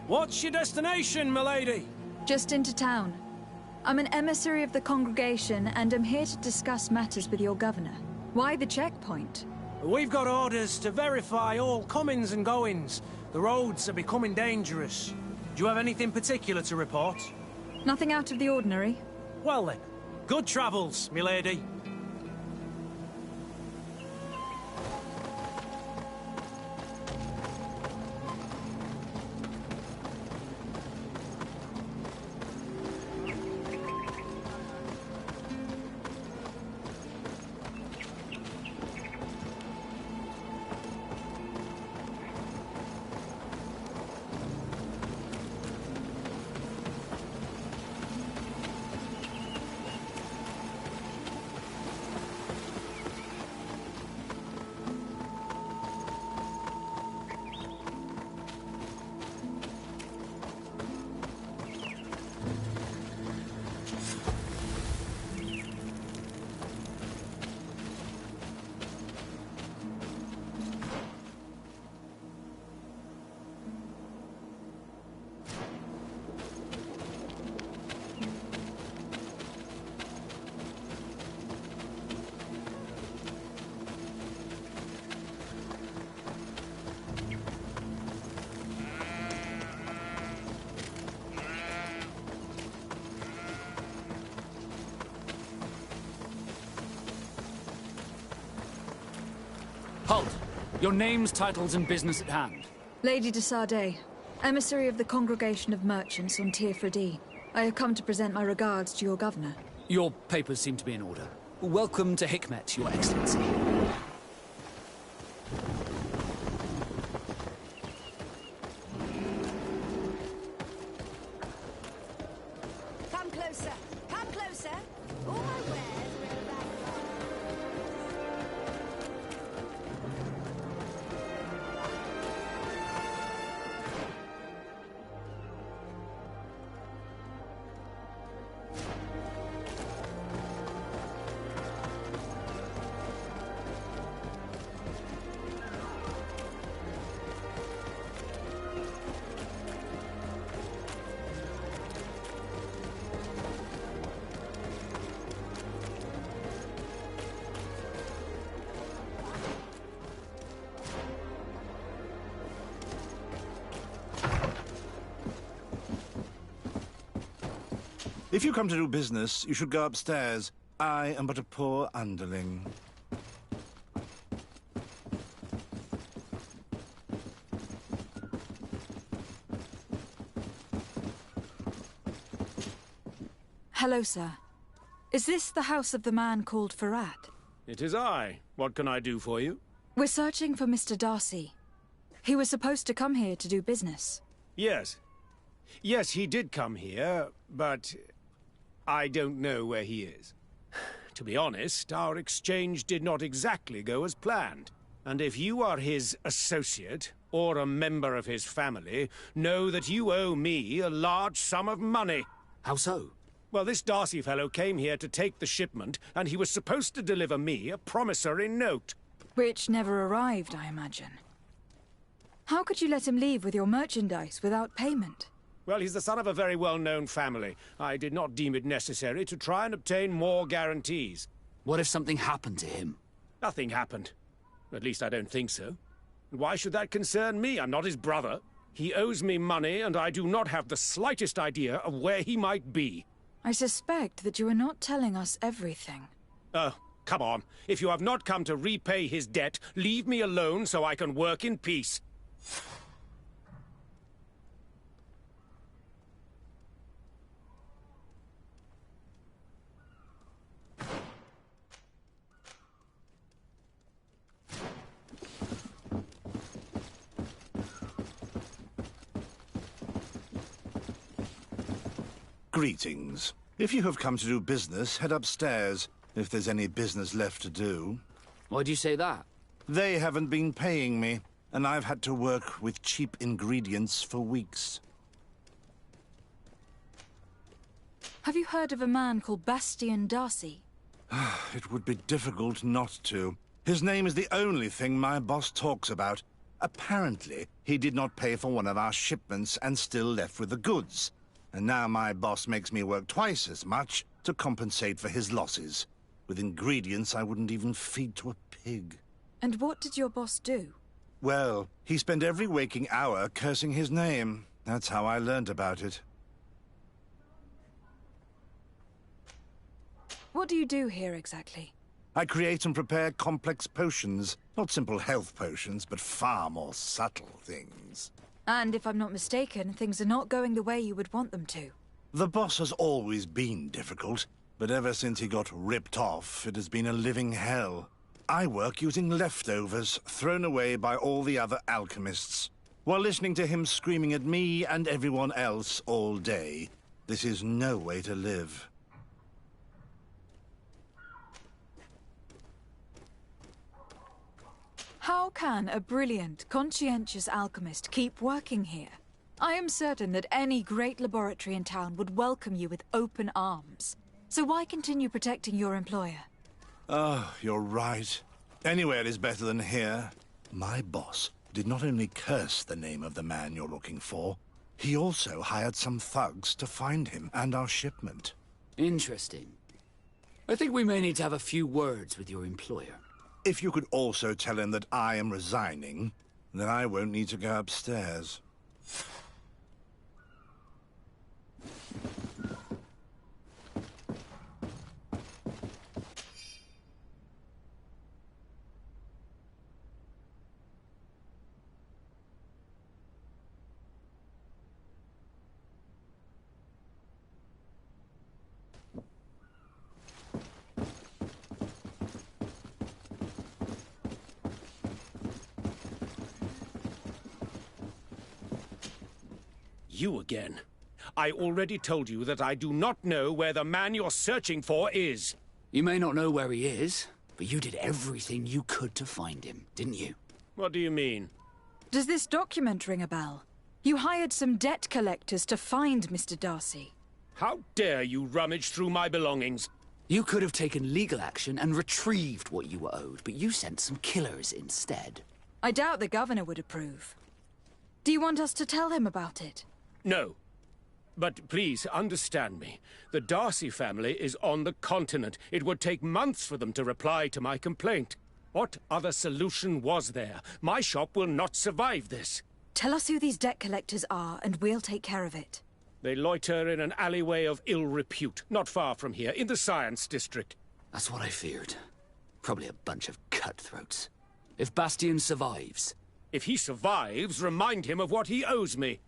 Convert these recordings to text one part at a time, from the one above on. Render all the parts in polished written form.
What's your destination, milady? Just into town. I'm an emissary of the congregation, and I'm here to discuss matters with your governor. Why the checkpoint? We've got orders to verify all comings and goings. The roads are becoming dangerous. Do you have anything particular to report? Nothing out of the ordinary. Well then, good travels, milady. Halt! Your names, titles, and business at hand. Lady de Sardet, emissary of the Congregation of Merchants on Tier 4D. I have come to present my regards to your governor. Your papers seem to be in order. Welcome to Hikmet, Your Excellency. Come closer! Come closer! All my wares are in the back. If you come to do business, you should go upstairs. I am but a poor underling. Hello, sir. Is this the house of the man called Farad? It is I. What can I do for you? We're searching for Mr. Darcy. He was supposed to come here to do business. Yes. Yes, he did come here, but I don't know where he is. To be honest, our exchange did not exactly go as planned. And if you are his associate, or a member of his family, know that you owe me a large sum of money. How so? Well, this Darcy fellow came here to take the shipment, and he was supposed to deliver me a promissory note. Which never arrived, I imagine. How could you let him leave with your merchandise without payment? Well, he's the son of a very well-known family. I did not deem it necessary to try and obtain more guarantees. What if something happened to him? Nothing happened. At least I don't think so. Why should that concern me? I'm not his brother. He owes me money, and I do not have the slightest idea of where he might be. I suspect that you are not telling us everything. Oh, come on. If you have not come to repay his debt, leave me alone so I can work in peace. Greetings. If you have come to do business, head upstairs, if there's any business left to do. Why do you say that? They haven't been paying me, and I've had to work with cheap ingredients for weeks. Have you heard of a man called Bastian Darcy? It would be difficult not to. His name is the only thing my boss talks about. Apparently, he did not pay for one of our shipments and still left with the goods. And now my boss makes me work twice as much to compensate for his losses, with ingredients I wouldn't even feed to a pig. And what did your boss do? Well, he spent every waking hour cursing his name. That's how I learned about it. What do you do here exactly? I create and prepare complex potions. Not simple health potions, but far more subtle things. And if I'm not mistaken, things are not going the way you would want them to. The boss has always been difficult, but ever since he got ripped off, it has been a living hell. I work using leftovers thrown away by all the other alchemists, while listening to him screaming at me and everyone else all day. This is no way to live. How can a brilliant, conscientious alchemist keep working here? I am certain that any great laboratory in town would welcome you with open arms. So why continue protecting your employer? Oh, you're right. Anywhere is better than here. My boss did not only curse the name of the man you're looking for, he also hired some thugs to find him and our shipment. Interesting. I think we may need to have a few words with your employer. If you could also tell him that I am resigning, then I won't need to go upstairs. You again. I already told you that I do not know where the man you're searching for is. You may not know where he is, but you did everything you could to find him, didn't you? What do you mean? Does this document ring a bell? You hired some debt collectors to find Mr. Darcy. How dare you rummage through my belongings? You could have taken legal action and retrieved what you were owed, but you sent some killers instead. I doubt the governor would approve. Do you want us to tell him about it? No. But please understand me. The Darcy family is on the continent. It would take months for them to reply to my complaint. What other solution was there? My shop will not survive this. Tell us who these debt collectors are, and we'll take care of it. They loiter in an alleyway of ill repute, not far from here, in the Science District. That's what I feared. Probably a bunch of cutthroats. If Bastian survives... If he survives, remind him of what he owes me.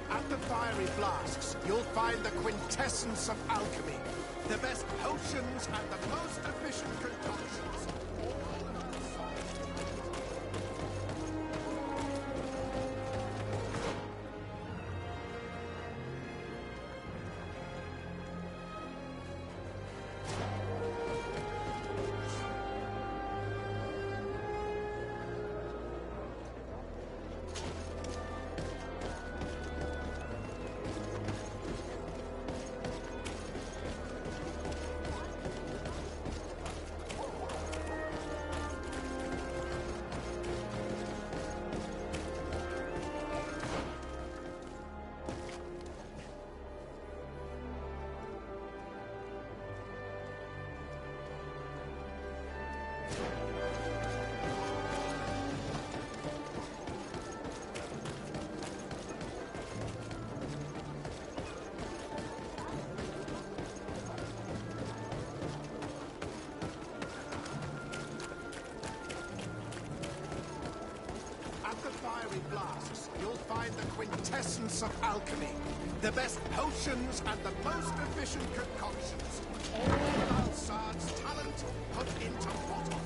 At the fiery flasks, you'll find the quintessence of alchemy. The best potions and the most efficient concoctions. find the quintessence of alchemy. The best potions and the most efficient concoctions. All Alsard's talent put into bottles.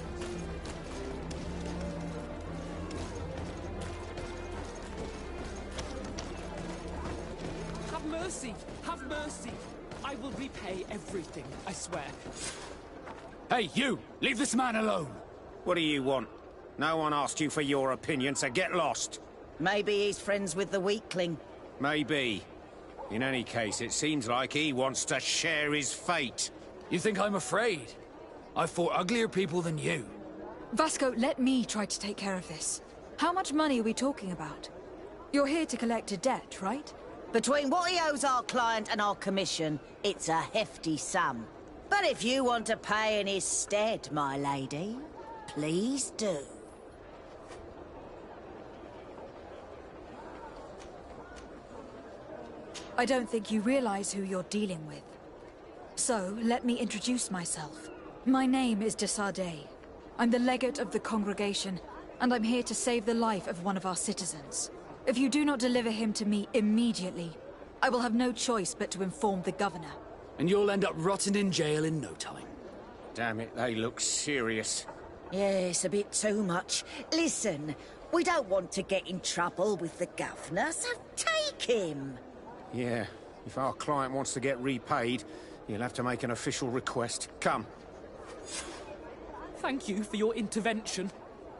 Have mercy! Have mercy! I will repay everything, I swear. Hey, you! Leave this man alone! What do you want? No one asked you for your opinion, so get lost. Maybe he's friends with the weakling. Maybe. In any case, it seems like he wants to share his fate. You think I'm afraid? I've fought uglier people than you. Vasco, let me try to take care of this. How much money are we talking about? You're here to collect a debt, right? Between what he owes our client and our commission, it's a hefty sum. But if you want to pay in his stead, my lady, please do. I don't think you realize who you're dealing with. So, let me introduce myself. My name is de Sardet. I'm the legate of the congregation, and I'm here to save the life of one of our citizens. If you do not deliver him to me immediately, I will have no choice but to inform the governor. And you'll end up rotting in jail in no time. Damn it, they look serious. Yes, a bit too much. Listen, we don't want to get in trouble with the governor, so take him. Yeah, if our client wants to get repaid, he'll have to make an official request. Come. Thank you for your intervention.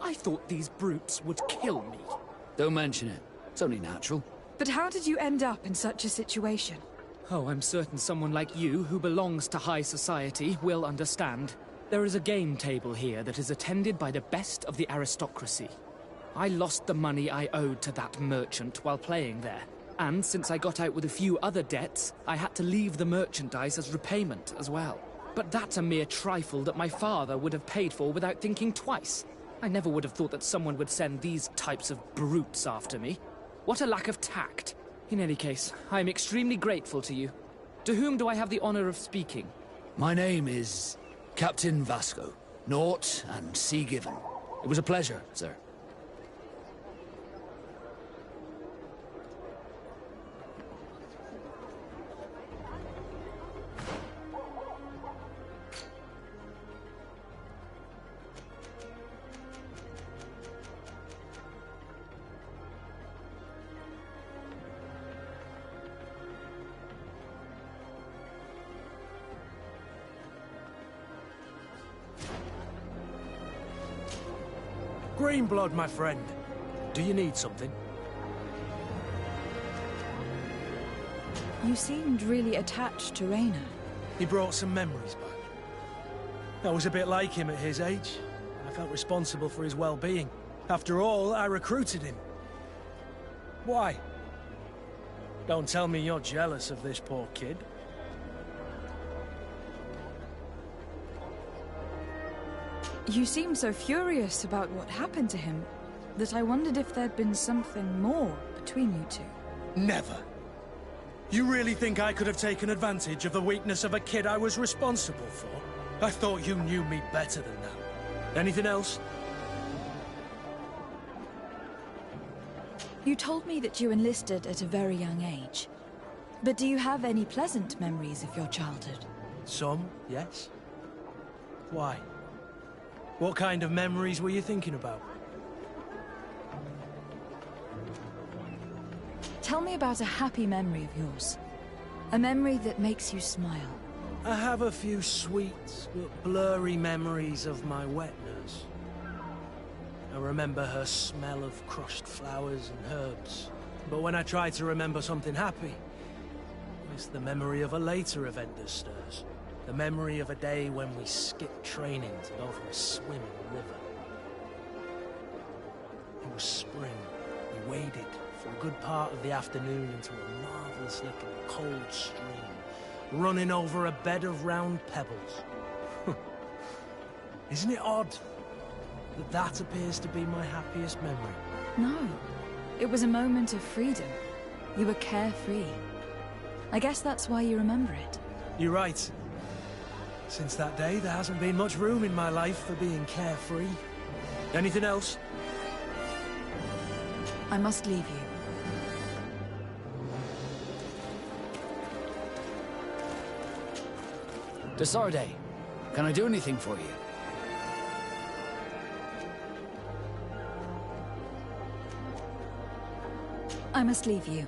I thought these brutes would kill me. Don't mention it. It's only natural. But how did you end up in such a situation? Oh, I'm certain someone like you, who belongs to high society, will understand. There is a game table here that is attended by the best of the aristocracy. I lost the money I owed to that merchant while playing there. And since I got out with a few other debts, I had to leave the merchandise as repayment as well. But that's a mere trifle that my father would have paid for without thinking twice. I never would have thought that someone would send these types of brutes after me. What a lack of tact. In any case, I am extremely grateful to you. To whom do I have the honor of speaking? My name is Captain Vasco. Naught and sea given. It was a pleasure, sir. Greenblood, my friend. Do you need something? You seemed really attached to Rainer. He brought some memories back. I was a bit like him at his age. I felt responsible for his well-being. After all, I recruited him. Why? Don't tell me you're jealous of this poor kid. You seemed so furious about what happened to him that I wondered if there'd been something more between you two. Never. You really think I could have taken advantage of the weakness of a kid I was responsible for? I thought you knew me better than that. Anything else? You told me that you enlisted at a very young age. But do you have any pleasant memories of your childhood? Some, yes. Why? What kind of memories were you thinking about? Tell me about a happy memory of yours. A memory that makes you smile. I have a few sweet but blurry memories of my wet nurse. I remember her smell of crushed flowers and herbs. But when I try to remember something happy, it's the memory of a later event that stirs. The memory of a day when we skipped training to go for a swim in the river. It was spring. We waded for a good part of the afternoon into a marvelous little cold stream, running over a bed of round pebbles. Isn't it odd that that appears to be my happiest memory? No. It was a moment of freedom. You were carefree. I guess that's why you remember it. You're right. Since that day, there hasn't been much room in my life for being carefree. Anything else? I must leave you. Desarde, can I do anything for you? I must leave you.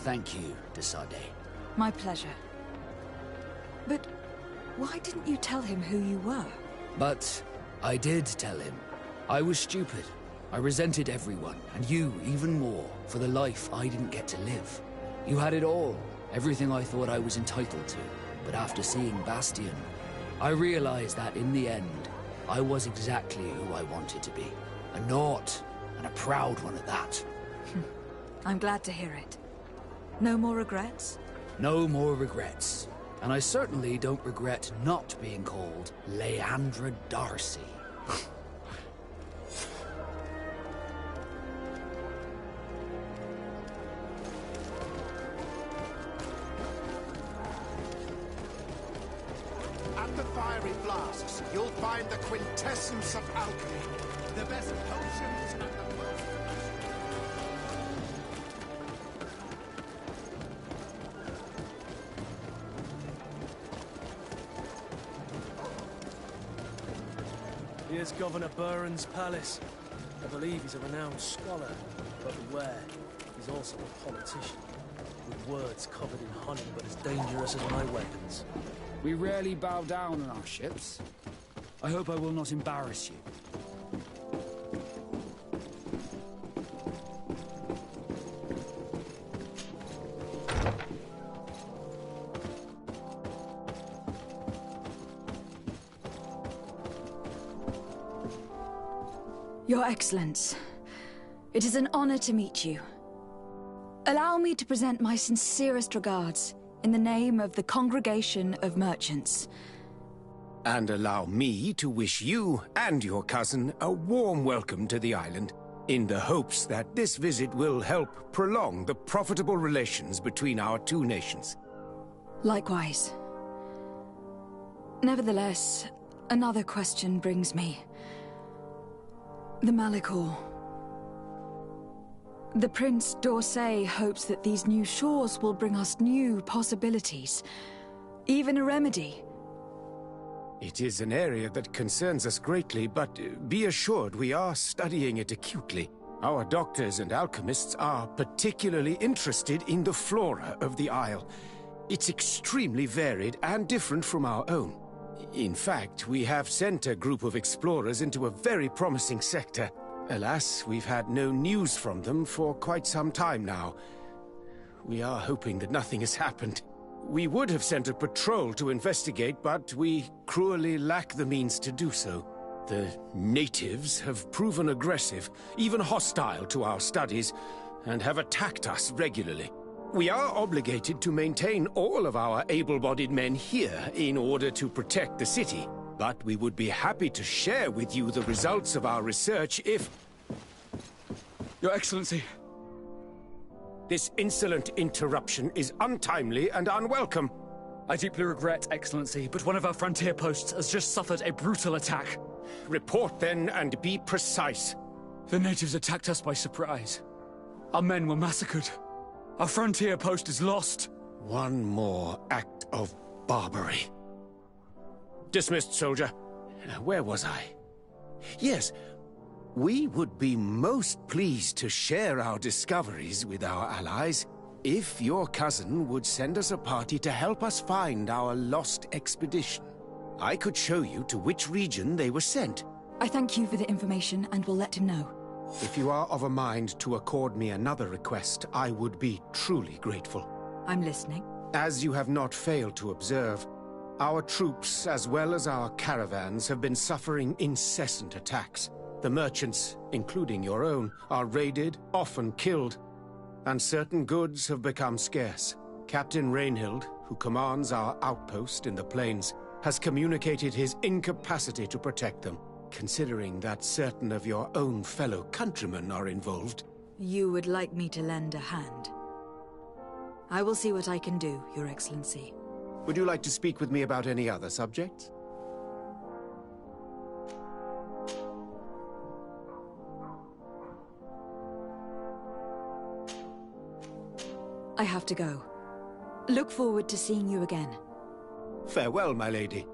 Thank you, Desarde. My pleasure. But why didn't you tell him who you were? But I did tell him. I was stupid. I resented everyone, and you even more, for the life I didn't get to live. You had it all, everything I thought I was entitled to. But after seeing Bastion, I realized that in the end, I was exactly who I wanted to be. A naught, and a proud one at that. I'm glad to hear it. No more regrets? No more regrets. And I certainly don't regret not being called Leandra Darcy. At the fiery flasks, you'll find the quintessence of alchemy. The best potions and the most... Here's Governor Buren's palace. I believe he's a renowned scholar, but beware, he's also a politician. With words covered in honey, but as dangerous as my weapons. We rarely bow down on our ships. I hope I will not embarrass you. Your Excellence, it is an honor to meet you. Allow me to present my sincerest regards in the name of the Congregation of Merchants. And allow me to wish you and your cousin a warm welcome to the island, in the hopes that this visit will help prolong the profitable relations between our two nations. Likewise. Nevertheless, another question brings me. The Malicor. The Prince d'Orsay hopes that these new shores will bring us new possibilities. Even a remedy. It is an area that concerns us greatly, but be assured we are studying it acutely. Our doctors and alchemists are particularly interested in the flora of the Isle. It's extremely varied and different from our own. In fact, we have sent a group of explorers into a very promising sector. Alas, we've had no news from them for quite some time now. We are hoping that nothing has happened. We would have sent a patrol to investigate, but we cruelly lack the means to do so. The natives have proven aggressive, even hostile to our studies, and have attacked us regularly. We are obligated to maintain all of our able-bodied men here in order to protect the city. But we would be happy to share with you the results of our research if... Your Excellency. This insolent interruption is untimely and unwelcome. I deeply regret, Excellency, but one of our frontier posts has just suffered a brutal attack. Report then and be precise. The natives attacked us by surprise. Our men were massacred. Our frontier post is lost. One more act of barbarity. Dismissed, soldier. Where was I? Yes, we would be most pleased to share our discoveries with our allies if your cousin would send us a party to help us find our lost expedition. I could show you to which region they were sent. I thank you for the information and will let him know. If you are of a mind to accord me another request, I would be truly grateful. I'm listening. As you have not failed to observe, our troops, as well as our caravans, have been suffering incessant attacks. The merchants, including your own, are raided, often killed. and certain goods have become scarce. Captain Rainhild, who commands our outpost in the plains, has communicated his incapacity to protect them. Considering that certain of your own fellow countrymen are involved. You would like me to lend a hand? I will see what I can do, Your Excellency. Would you like to speak with me about any other subjects? I have to go. Look forward to seeing you again. Farewell, my lady.